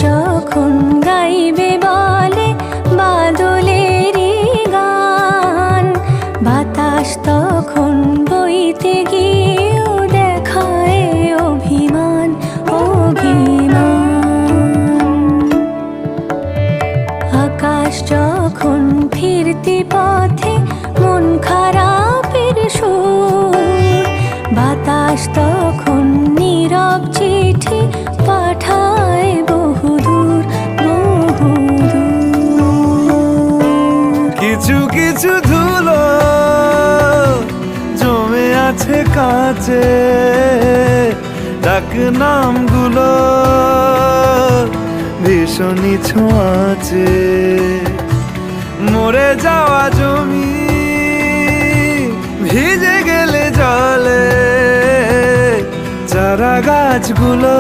যখন গাইবে বলে বাদলেরই গান, বাতাস তখন বইতে গিয়েও দেখায় অভিমান, অভিমান। আকাশ যখন ফিরতি পথে মন খারাপের সুর, বাতাস তখন নীরব চিঠি পাঠায় বহুদূর, বহুদূর। কিছু কিছু ধুলো জমে আছে কাছে, ডাক নামগুলো ভীষণই ছোঁয়াচে। মরে যাওয়া জমি ভিজে গেলে জলে চারা গাছগুলো